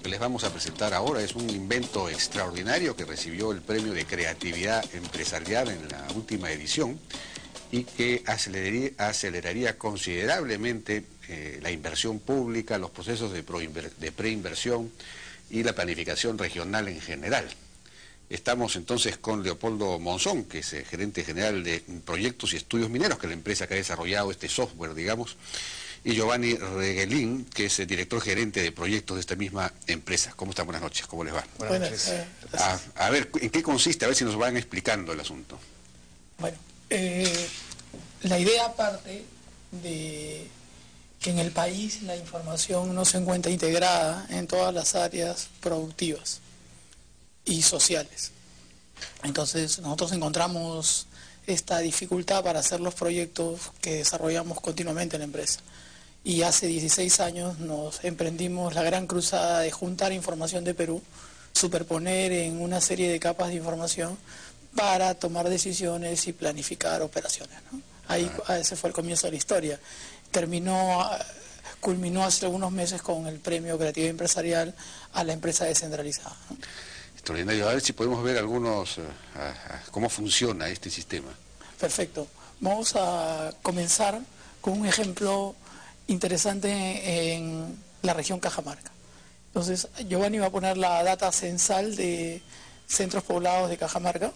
que les vamos a presentar ahora es un invento extraordinario que recibió el premio de creatividad empresarial en la última edición y que aceleraría considerablemente la inversión pública, los procesos de preinversión y la planificación regional en general. Estamos entonces con Leopoldo Monzón, que es el gerente general de proyectos y estudios mineros, que es la empresa que ha desarrollado este software, digamos, y Giovanni Reguelín, que es el director gerente de proyectos de esta misma empresa. ¿Cómo están? Buenas noches, ¿cómo les va? Buenas noches. A ver, ¿en qué consiste? A ver si nos van explicando el asunto. Bueno, la idea parte de que en el país la información no se encuentra integrada en todas las áreas productivas y sociales. Entonces nosotros encontramos esta dificultad para hacer los proyectos que desarrollamos continuamente en la empresa. Y hace 16 años nos emprendimos la gran cruzada de juntar información de Perú, superponer en una serie de capas de información para tomar decisiones y planificar operaciones, ¿no? Ahí ese fue el comienzo de la historia. Culminó hace algunos meses con el premio Creatividad Empresarial a la empresa descentralizada, ¿no? Extraordinario. A ver si podemos ver algunos, cómo funciona este sistema. Perfecto. Vamos a comenzar con un ejemplo interesante en la región Cajamarca. Entonces, Giovanni va a poner la data censal de centros poblados de Cajamarca.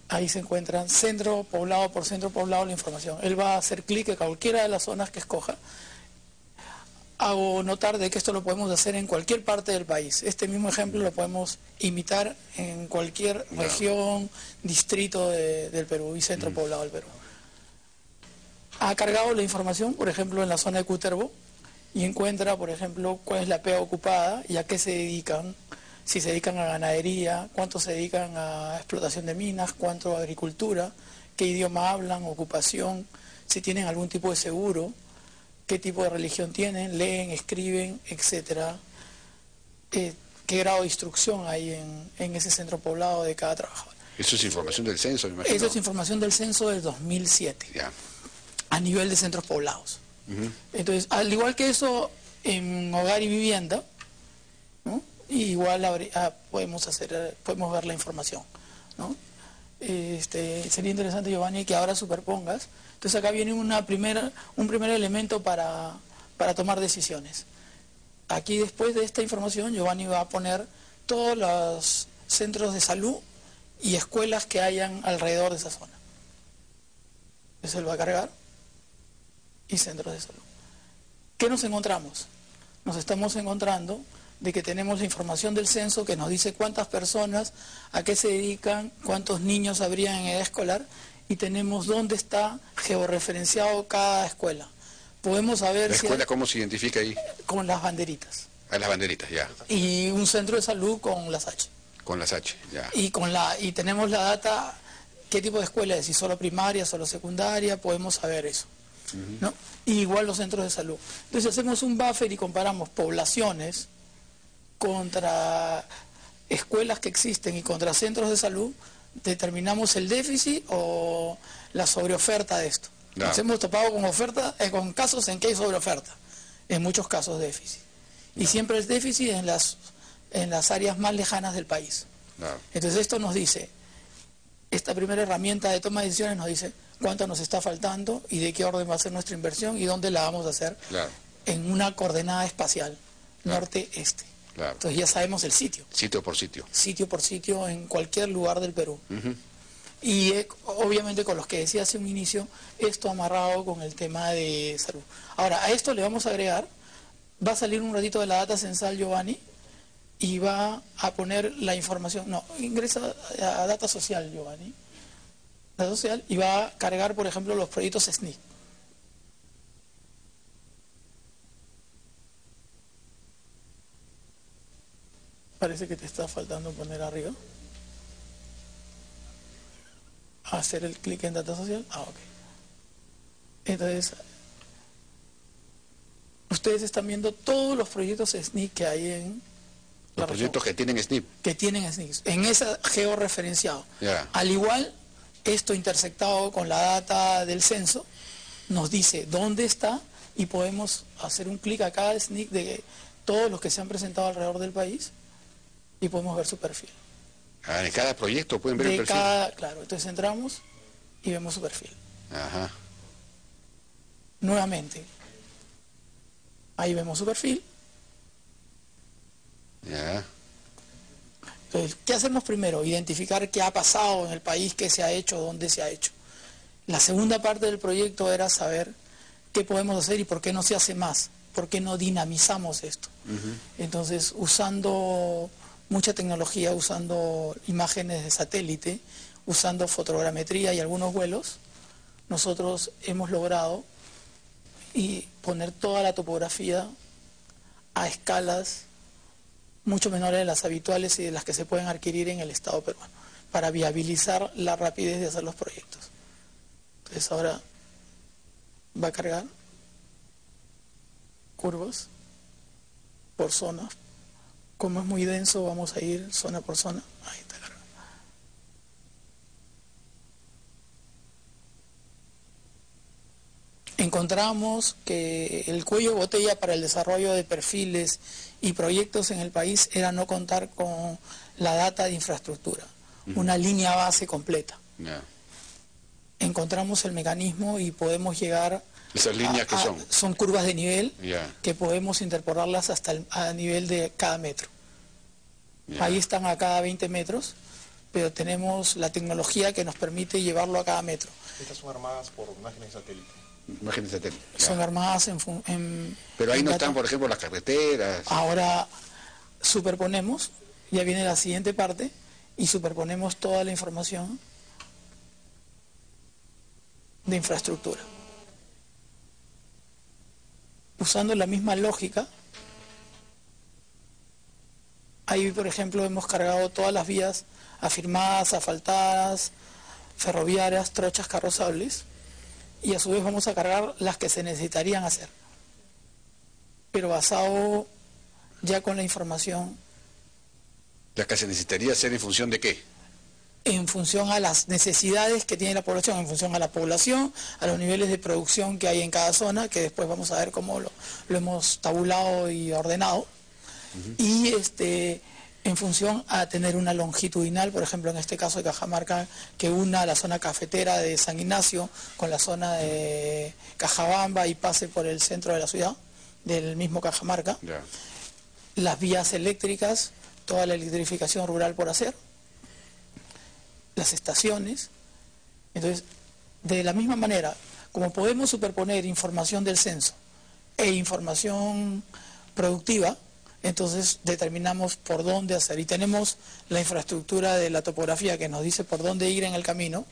Ahí se encuentran centro poblado por centro poblado la información. Él va a hacer clic en cualquiera de las zonas que escoja. Hago notar de que esto lo podemos hacer en cualquier parte del país. Este mismo ejemplo lo podemos imitar en cualquier región, distrito del Perú y centro poblado del Perú. Ha cargado la información, por ejemplo, en la zona de Cutervo y encuentra, por ejemplo, cuál es la pega ocupada y a qué se dedican. Si se dedican a ganadería, cuántos se dedican a explotación de minas, cuánto a agricultura, qué idioma hablan, ocupación, si tienen algún tipo de seguro, qué tipo de religión tienen, leen, escriben, etcétera, qué grado de instrucción hay en ese centro poblado de cada trabajador. Eso es información del censo, me imagino. Eso es información del censo del 2007, ya, a nivel de centros poblados. Entonces, al igual que eso, en hogar y vivienda, ¿no? Igual podemos ver la información, ¿no? Sería interesante, Giovanni, que ahora superpongas. Entonces acá viene un primer elemento para tomar decisiones. Aquí, después de esta información, Giovanni va a poner todos los centros de salud y escuelas que hayan alrededor de esa zona. Eso lo va a cargar. Y centros de salud. ¿Qué nos encontramos? Nos estamos encontrando de que tenemos la información del censo que nos dice cuántas personas, a qué se dedican, cuántos niños habría en edad escolar, y tenemos dónde está georreferenciado cada escuela. Podemos saber... ¿La escuela cómo se identifica ahí? Con las banderitas. Ah, las banderitas, ya. Y un centro de salud con las H. Con las H, ya. Y tenemos la data, qué tipo de escuela es, si solo primaria, solo secundaria, podemos saber eso, ¿no? Y igual los centros de salud. Entonces hacemos un buffer y comparamos poblaciones contra escuelas que existen y contra centros de salud, determinamos el déficit o la sobreoferta de esto. No. Nos hemos topado con casos en que hay sobreoferta, en muchos casos déficit. No. Y siempre el déficit en las áreas más lejanas del país. No. Entonces esto nos dice, esta primera herramienta de toma de decisiones nos dice cuánto nos está faltando y de qué orden va a ser nuestra inversión y dónde la vamos a hacer, en una coordenada espacial, norte-este. Claro. Entonces ya sabemos el sitio. Sitio por sitio. Sitio por sitio en cualquier lugar del Perú. Y obviamente, con los que decía hace un inicio, esto amarrado con el tema de salud. Ahora, a esto le vamos a agregar, va a salir un ratito de la data censal, Giovanni, y va a poner la información, ingresa a data social, Giovanni, data social, y va a cargar, por ejemplo, los proyectos SNI. Parece que te está faltando poner arriba. Hacer el clic en data social. Ok. Entonces, ustedes están viendo todos los proyectos SNI que hay en la región. Proyectos que tienen SNI. Que tienen SNI. En esa georreferenciado. Al igual, esto intersectado con la data del censo, nos dice dónde está y podemos hacer un clic a cada SNIC de todos los que se han presentado alrededor del país y podemos ver su perfil. Ah, en cada proyecto pueden ver el perfil. Claro, entonces entramos y vemos su perfil. Ajá. Nuevamente, ahí vemos su perfil. Ya. Entonces, ¿qué hacemos primero? Identificar qué ha pasado en el país, qué se ha hecho, dónde se ha hecho. La segunda parte del proyecto era saber qué podemos hacer y por qué no se hace más, por qué no dinamizamos esto. Entonces, usando mucha tecnología, usando imágenes de satélite, usando fotogrametría y algunos vuelos, nosotros hemos logrado poner toda la topografía a escalas mucho menores de las habituales y de las que se pueden adquirir en el Estado peruano, para viabilizar la rapidez de hacer los proyectos. Entonces ahora va a cargar curvas por zonas. Como es muy denso, vamos a ir zona por zona. Ahí está cargando. Encontramos que el cuello de botella para el desarrollo de perfiles y proyectos en el país era no contar con la data de infraestructura, una línea base completa. Yeah. Encontramos el mecanismo y podemos llegar... ¿Esas líneas qué son? Son curvas de nivel, Yeah, que podemos interpolarlas hasta a nivel de cada metro. yeah. Ahí están a cada 20 metros, pero tenemos la tecnología que nos permite llevarlo a cada metro. Estas son armadas por imágenes de satélite. Imágenes de satélite. Son Yeah. armadas Pero ahí en no data. están, por ejemplo, las carreteras. Ahora superponemos, ya viene la siguiente parte, y superponemos toda la información de infraestructura. Usando la misma lógica, ahí por ejemplo hemos cargado todas las vías afirmadas, asfaltadas, ferroviarias, trochas carrozables, y a su vez vamos a cargar las que se necesitarían hacer, pero basado ya con la información. Las que se necesitaría hacer en función de qué. En función a las necesidades que tiene la población, en función a la población, a los niveles de producción que hay en cada zona, que después vamos a ver cómo lo hemos tabulado y ordenado, y en función a tener una longitudinal, por ejemplo en este caso de Cajamarca, que una la zona cafetera de San Ignacio con la zona de Cajabamba y pase por el centro de la ciudad, del mismo Cajamarca, Yeah. las vías eléctricas, toda la electrificación rural por hacer, las estaciones. Entonces, de la misma manera, como podemos superponer información del censo e información productiva, entonces determinamos por dónde hacer. Y tenemos la infraestructura de la topografía que nos dice por dónde ir en el camino.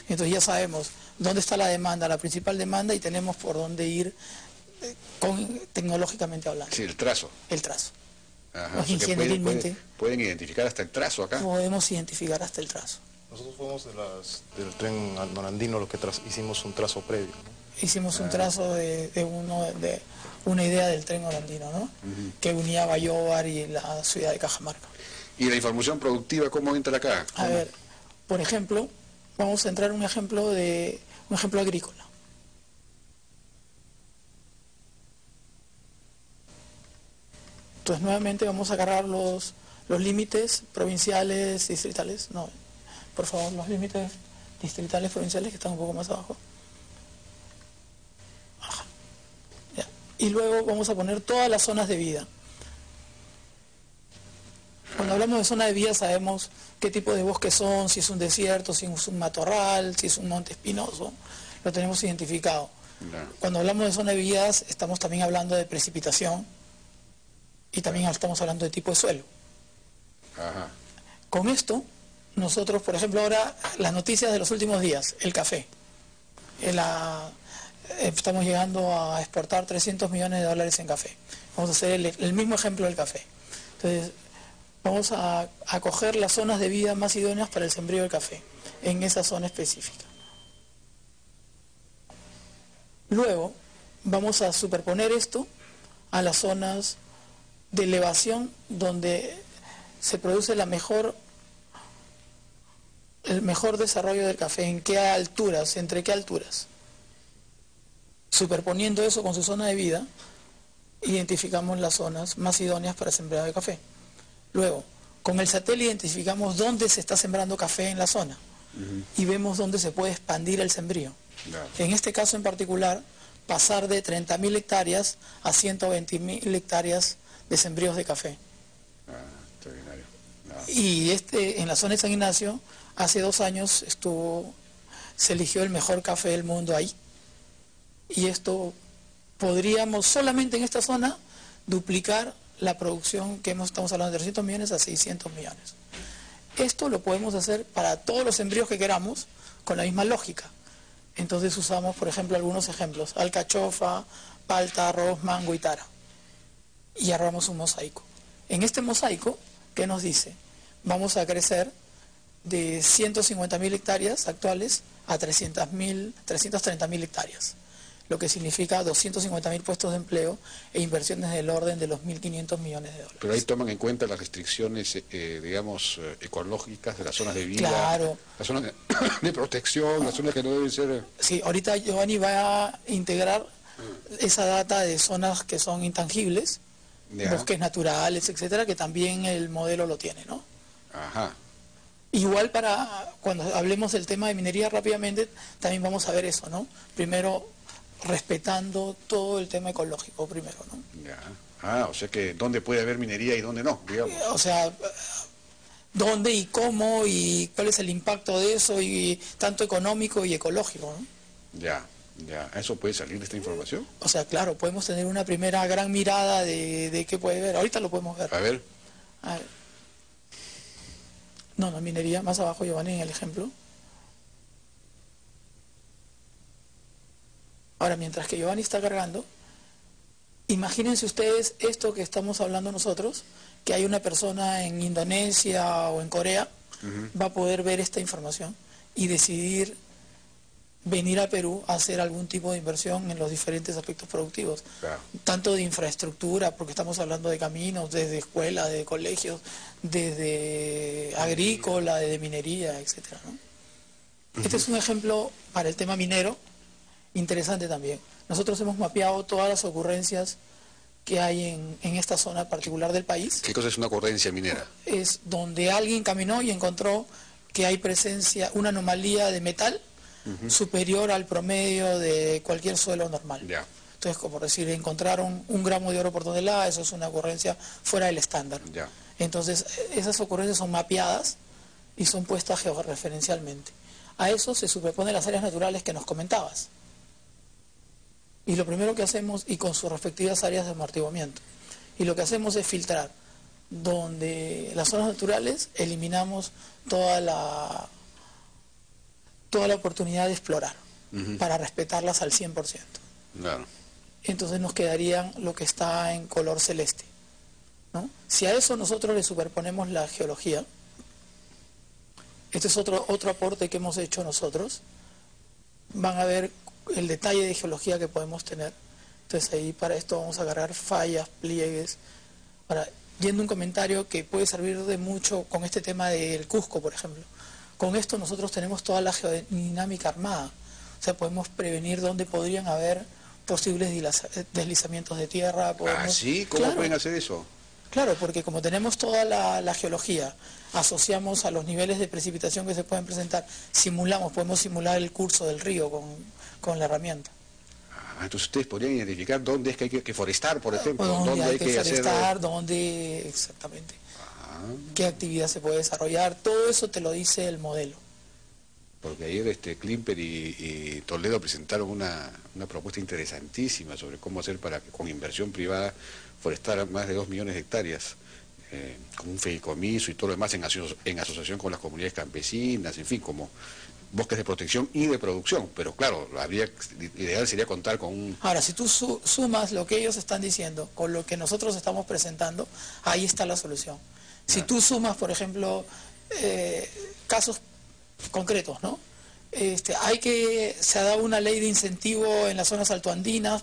Entonces ya sabemos dónde está la demanda, la principal demanda, y tenemos por dónde ir tecnológicamente hablando. Sí, el trazo. El trazo. Ajá. O sea, ingenierilmente pueden identificar hasta el trazo acá. podemos identificar hasta el trazo. Nosotros fuimos del tren norandino, lo que hicimos un trazo previo, ¿no? Hicimos un trazo de una idea del tren holandino, ¿no? Que unía Bayóvar y la ciudad de Cajamarca. ¿Y la información productiva cómo entra acá? A ver, por ejemplo, vamos a entrar un ejemplo agrícola. Entonces nuevamente vamos a agarrar los límites provinciales, distritales, no, por favor, los límites distritales, provinciales, que están un poco más abajo. Ajá. Ya. Y luego vamos a poner todas las zonas de vida. Cuando hablamos de zona de vida sabemos qué tipo de bosques son, si es un desierto, si es un matorral, si es un monte espinoso, lo tenemos identificado. No. Cuando hablamos de zona de vidas estamos también hablando de precipitación y también estamos hablando de tipo de suelo. Ajá. Con esto, nosotros, por ejemplo, ahora las noticias de los últimos días, el café. Estamos llegando a exportar 300 millones de dólares en café. Vamos a hacer el mismo ejemplo del café. Entonces, vamos a coger las zonas de vida más idóneas para el sembrío del café, en esa zona específica. Luego, vamos a superponer esto a las zonas de elevación donde se produce el mejor desarrollo del café. ¿En qué alturas? ¿Entre qué alturas? Superponiendo eso con su zona de vida, identificamos las zonas más idóneas para sembrado de café. Luego, con el satélite identificamos dónde se está sembrando café en la zona y vemos dónde se puede expandir el sembrío. En este caso en particular, pasar de 30.000 hectáreas a 120.000 hectáreas de sembríos de café. Extraordinario. Y en la zona de San Ignacio, hace 2 años se eligió el mejor café del mundo ahí. Y esto podríamos solamente en esta zona duplicar la producción que estamos hablando de 300 millones a 600 millones. Esto lo podemos hacer para todos los sembríos que queramos con la misma lógica. Entonces usamos, por ejemplo, algunos ejemplos: alcachofa, palta, arroz, mango y tara. Y armamos un mosaico. En este mosaico, ¿qué nos dice? Vamos a crecer de 150.000 hectáreas actuales a 330.000 hectáreas, lo que significa 250.000 puestos de empleo e inversiones del orden de los 1.500 millones de dólares. Pero ahí toman en cuenta las restricciones, digamos, ecológicas de las zonas de vida, claro, las zonas de protección, las zonas que no deben ser... Sí, ahorita Giovanni va a integrar esa data de zonas que son intangibles, bosques naturales, etcétera, que también el modelo lo tiene, ¿no? Ajá. Igual cuando hablemos del tema de minería rápidamente, también vamos a ver eso, ¿no? Primero, respetando todo el tema ecológico primero, ¿no? Ya. O sea que dónde puede haber minería y dónde no, digamos. O sea, dónde y cómo y cuál es el impacto de eso, y tanto económico y ecológico, ¿no? Ya. ¿Eso puede salir de esta información? O sea, claro, podemos tener una primera gran mirada de qué puede ver. Ahorita lo podemos ver. A ver. No, minería, más abajo, Giovanni, en el ejemplo. Ahora, mientras que Giovanni está cargando, imagínense ustedes esto que estamos hablando nosotros, que hay una persona en Indonesia o en Corea, va a poder ver esta información y decidir venir a Perú a hacer algún tipo de inversión en los diferentes aspectos productivos, tanto de infraestructura, porque estamos hablando de caminos, desde escuelas, de colegios, desde agrícola, desde minería, etcétera, ¿no? Este es un ejemplo para el tema minero, interesante también. Nosotros hemos mapeado todas las ocurrencias que hay en esta zona particular del país. ¿Qué cosa es una ocurrencia minera? Es donde alguien caminó y encontró que hay una anomalía de metal superior al promedio de cualquier suelo normal. Entonces, como decir, encontraron 1 gramo de oro por tonelada, eso es una ocurrencia fuera del estándar. Entonces, esas ocurrencias son mapeadas y son puestas georreferencialmente. A eso se superponen las áreas naturales que nos comentabas. Y lo primero que hacemos, y con sus respectivas áreas de amortiguamiento, y lo que hacemos es filtrar. Donde las zonas naturales eliminamos toda la oportunidad de explorar, para respetarlas al 100%. Claro. Entonces nos quedarían lo que está en color celeste, ¿no? Si a eso nosotros le superponemos la geología, este es otro aporte que hemos hecho nosotros, van a ver el detalle de geología que podemos tener. Entonces ahí para esto vamos a agarrar fallas, pliegues. Ahora, yendo un comentario que puede servir de mucho con este tema del Cusco, por ejemplo. Con esto nosotros tenemos toda la geodinámica armada, o sea, podemos prevenir dónde podrían haber posibles deslizamientos de tierra. ¿Sí? ¿Cómo pueden hacer eso? Claro, porque como tenemos toda la geología, asociamos a los niveles de precipitación que se pueden presentar, podemos simular el curso del río con la herramienta. Entonces ustedes podrían identificar dónde es que hay que forestar, por ejemplo, dónde hay que forestar, dónde exactamente. ¿Qué actividad se puede desarrollar? Todo eso te lo dice el modelo. Porque ayer Klimper y Toledo presentaron una propuesta interesantísima sobre cómo hacer para que con inversión privada forestar más de 2 millones de hectáreas, con un fideicomiso y todo lo demás en asociación con las comunidades campesinas, en fin, como bosques de protección y de producción. Pero claro, ideal sería contar con un... Ahora, si tú sumas lo que ellos están diciendo con lo que nosotros estamos presentando, ahí está la solución. Si tú sumas, por ejemplo, casos concretos, ¿no? Se ha dado una ley de incentivo en las zonas altoandinas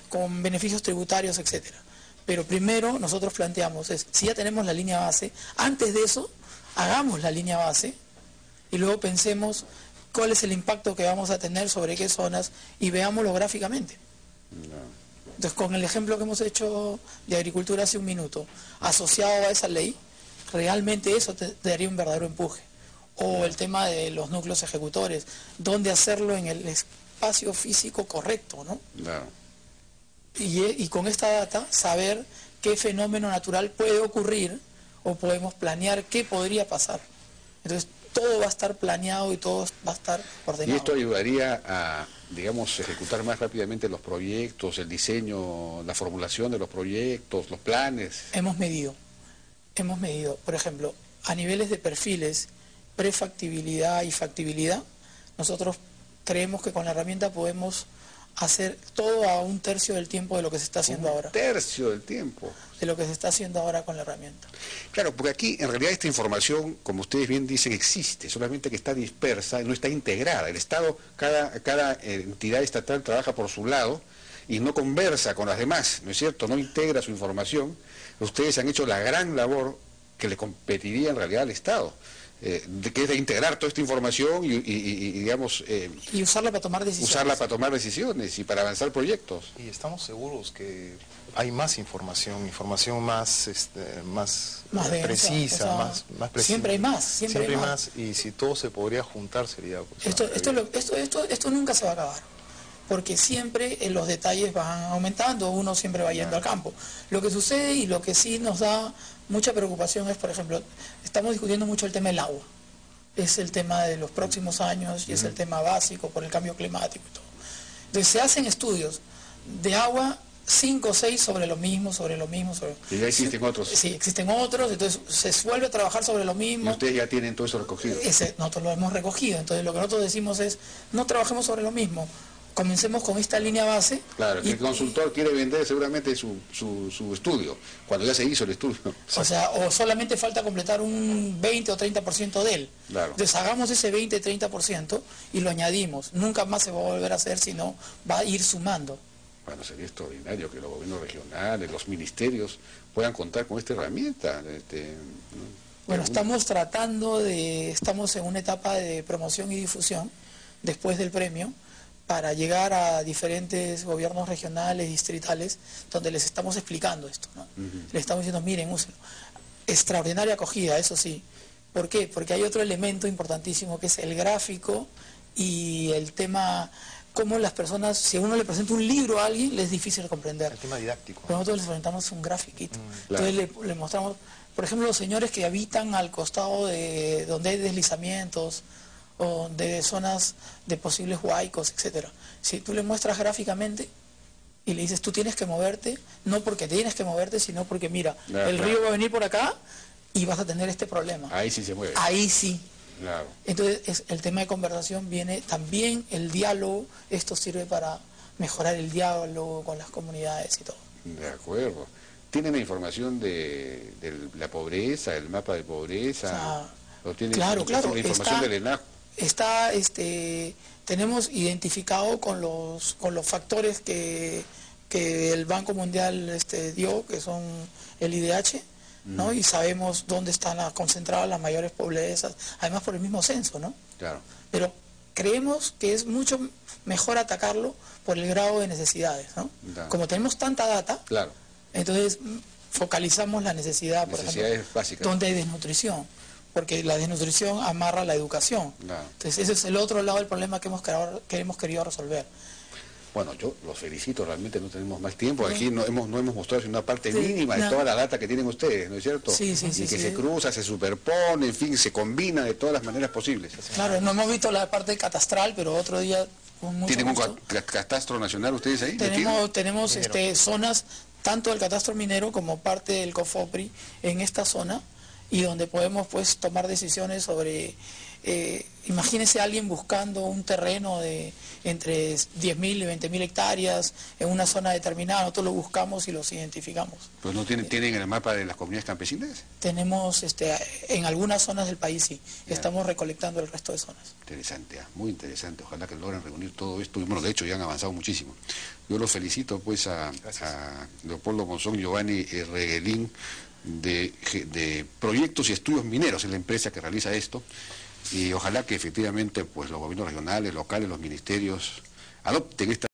con beneficios tributarios, etcétera. Pero primero nosotros planteamos, si ya tenemos la línea base, antes de eso, hagamos la línea base y luego pensemos cuál es el impacto que vamos a tener sobre qué zonas y veámoslo gráficamente. Entonces, con el ejemplo que hemos hecho de agricultura hace un minuto, asociado a esa ley, realmente eso te daría un verdadero empuje. O el tema de los núcleos ejecutores, dónde hacerlo en el espacio físico correcto, ¿no? Claro. Y con esta data saber qué fenómeno natural puede ocurrir o podemos planear qué podría pasar. Entonces todo va a estar planeado y todo va a estar ordenado. Y esto ayudaría a, digamos, ejecutar más rápidamente los proyectos, el diseño, la formulación de los proyectos, los planes. Hemos medido, por ejemplo, a niveles de perfiles, prefactibilidad y factibilidad, nosotros creemos que con la herramienta podemos hacer todo a 1/3 del tiempo de lo que se está haciendo ahora. 1/3 del tiempo. De lo que se está haciendo ahora con la herramienta. Claro, porque aquí en realidad esta información, como ustedes bien dicen, existe, solamente que está dispersa y no está integrada. El Estado, cada entidad estatal trabaja por su lado y no conversa con las demás, ¿no es cierto? No integra su información. Ustedes han hecho la gran labor que le competiría en realidad al Estado. Que es de integrar toda esta información y digamos... y usarla para tomar decisiones. Usarla para tomar decisiones y para avanzar proyectos. Y estamos seguros que hay más información más densa, precisa, o sea, más precisa. Siempre hay más, siempre hay más. Y si todo se podría juntar sería... Pues, esto nunca se va a acabar. Porque siempre los detalles van aumentando, uno siempre va yendo al campo. Lo que sucede y lo que sí nos da mucha preocupación es, por ejemplo, estamos discutiendo mucho el tema del agua. Es el tema de los próximos años y es el tema básico por el cambio climático y todo. Entonces se hacen estudios de agua 5 o 6 sobre lo mismo. Y ya existen otros. Sí, existen otros, entonces se vuelve a trabajar sobre lo mismo. Y ustedes ya tienen todo eso recogido. Nosotros lo hemos recogido, entonces lo que nosotros decimos es, no trabajemos sobre lo mismo. Comencemos con esta línea base. Claro, el consultor quiere vender seguramente su estudio, cuando ya se hizo el estudio. O sea, o solamente falta completar un 20 o 30% de él. Claro. Entonces hagamos ese 20-30% y lo añadimos. Nunca más se va a volver a hacer, sino va a ir sumando. Bueno, sería extraordinario que los gobiernos regionales, los ministerios puedan contar con esta herramienta. Bueno, estamos en una etapa de promoción y difusión después del premio, para llegar a diferentes gobiernos regionales, distritales, donde les estamos explicando esto, ¿no? Les estamos diciendo, miren, úsenlo. Extraordinaria acogida, eso sí. ¿Por qué? Porque hay otro elemento importantísimo que es el gráfico y el tema, cómo las personas, si uno le presenta un libro a alguien, les es difícil de comprender. El tema didáctico. Pero nosotros les presentamos un grafiquito. Claro. Entonces le mostramos, por ejemplo, los señores que habitan al costado de donde hay deslizamientos, o de zonas de posibles huaicos, etcétera. Si tú le muestras gráficamente y le dices, tú tienes que moverte, no porque tienes que moverte, sino porque mira, el río va a venir por acá y vas a tener este problema. Ahí sí se mueve. Ahí sí. Claro. Entonces el tema de conversación viene también, el diálogo, esto sirve para mejorar el diálogo con las comunidades y todo. De acuerdo. ¿Tienen la información de la pobreza, el mapa de pobreza? O sea, claro, la información del ENAJU. Tenemos identificado con los factores que el Banco Mundial dio, que son el IDH, ¿no? Y sabemos dónde están concentradas las mayores pobrezas, además por el mismo censo, ¿no? Claro. Pero creemos que es mucho mejor atacarlo por el grado de necesidades, ¿no? Claro. Como tenemos tanta data, Claro. entonces focalizamos la necesidad, por ejemplo, básicas. donde hay desnutrición, porque la desnutrición amarra la educación. Claro. Entonces ese es el otro lado del problema que hemos querido resolver. Bueno, yo los felicito, realmente no tenemos más tiempo. Aquí no hemos mostrado una parte mínima de toda la data que tienen ustedes, ¿no es cierto? Sí, y que se cruza, se superpone, en fin, se combina de todas las maneras posibles. Claro, no hemos visto la parte catastral, pero otro día con mucho ¿Tienen gusto. un catastro nacional ustedes ahí? Tenemos zonas, tanto del catastro minero como parte del COFOPRI en esta zona, y donde podemos pues tomar decisiones sobre, imagínese alguien buscando un terreno de entre 10.000 y 20.000 hectáreas en una zona determinada, nosotros lo buscamos y los identificamos. ¿Pues no tienen el mapa de las comunidades campesinas? Tenemos, en algunas zonas del país sí, estamos recolectando el resto de zonas. Interesante, muy interesante, ojalá que logren reunir todo esto, y bueno, de hecho ya han avanzado muchísimo. Yo los felicito pues a Leopoldo Monzón y Giovanni Reguelín, de Proyectos y Estudios Mineros, es la empresa que realiza esto, Y ojalá que efectivamente pues los gobiernos regionales, locales, los ministerios adopten esta